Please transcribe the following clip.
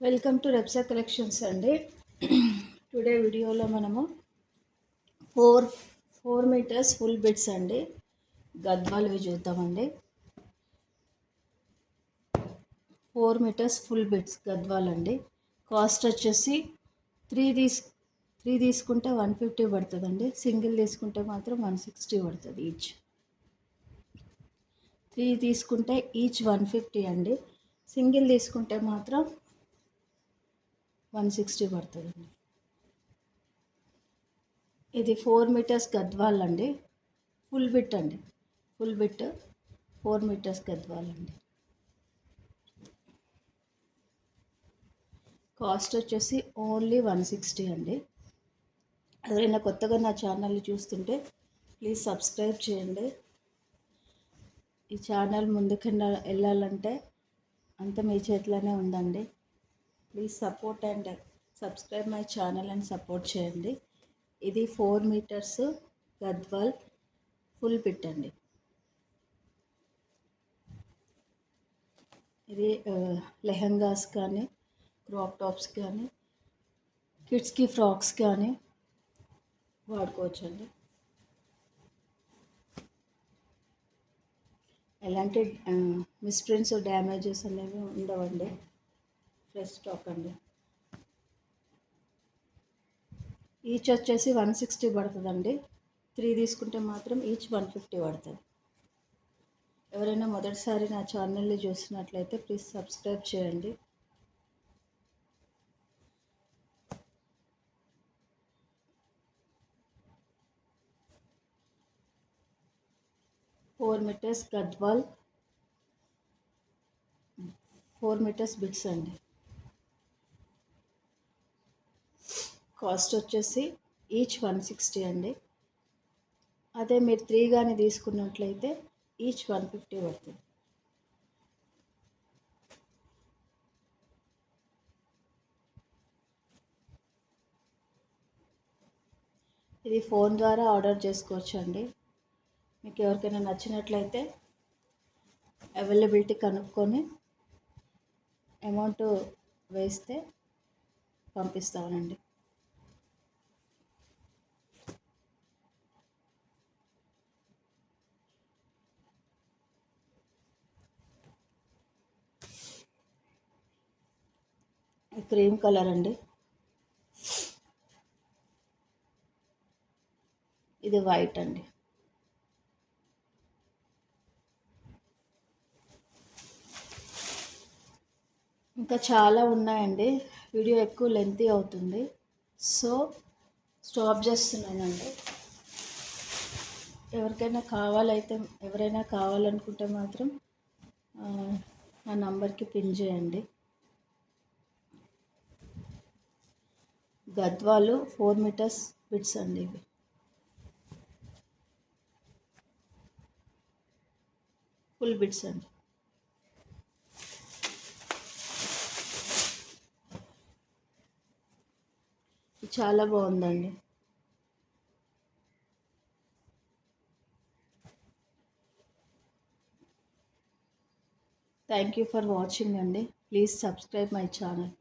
Welcome to రెప్సా collections అండి. Today వీడియోలో మనము ఫోర్ మీటర్స్ ఫుల్ బిట్స్ అండి గద్వాల్వి చూద్దామండి. 4 మీటర్స్ ఫుల్ బిట్స్ గద్వాల్ అండి. కాస్ట్ వచ్చేసి త్రీ తీసుకుంటే 150 పడుతుందండి. సింగిల్ తీసుకుంటే మాత్రం 160 పడుతుంది ఈచ్. 3 తీసుకుంటే ఈచ్ 150 అండి. సింగిల్ తీసుకుంటే మాత్రం 160 పడుతుందండి. ఇది 4 మీటర్స్ గద్వాల్ అండి. ఫుల్ బిట్ అండి. ఫుల్ బిట్ 4 మీటర్స్ గద్వాల్ అండి. కాస్ట్ వచ్చేసి ఓన్లీ 160 అండి. ఎవరైనా కొత్తగా నా ఛానల్ని చూస్తుంటే ప్లీజ్ సబ్స్క్రైబ్ చేయండి. ఈ ఛానల్ ముందుకన్నా వెళ్ళాలంటే అంత మీ చేతిలోనే ఉందండి. Please support and subscribe my channel and support చేయండి. ఇది 4 మీటర్స్ గద్వాల్ ఫుల్ బిట్ అండి. ఇది లెహంగాస్ కానీ, క్రాప్ టాప్స్ కానీ, కిడ్స్కి ఫ్రాక్స్ కానీ వాడుకోవచ్చండి. ఎలాంటి మిస్ప్రింట్స్ డ్యామేజెస్ అనేవి ఉండవండి. ఫ్రెష్ స్టాక్ అండి. ఈచ్ వచ్చేసి 160 పడుతుందండి. 3 తీసుకుంటే మాత్రం ఈచ్ 150 పడుతుంది. ఎవరైనా మొదటిసారి నా ఛానల్ని చూసినట్లయితే ప్లీజ్ సబ్స్క్రైబ్ చేయండి. Four metres Gadwal 4 metres bits అండి. కాస్ట్ వచ్చేసి ఈచ్ 160 అండి. అదే మీరు 3 కానీ తీసుకున్నట్లయితే ఈచ్ 150 పడుతుంది. ఇది ఫోన్ ద్వారా ఆర్డర్ చేసుకోవచ్చు అండి. మీకు ఎవరికైనా నచ్చినట్లయితే అవైలబిలిటీ కనుక్కొని అమౌంట్ వేస్తే పంపిస్తామండి. క్రీమ్ కలర్ అండి. ఇది వైట్ అండి. ఇంకా చాలా ఉన్నాయండి. వీడియో ఎక్కువ లెంతీ అవుతుంది, సో స్టాప్ చేస్తున్నానండి. ఎవరైనా కావాలనుకుంటే మాత్రం నా నంబర్కి పిన్ చేయండి. గద్వాలు 4 మీటర్స్ బిట్స్ అండి. ఇవి ఫుల్ బిట్స్ అండి. చాలా బాగుందండి. థ్యాంక్ యూ ఫర్ వాచింగ్ అండి. Please subscribe my channel.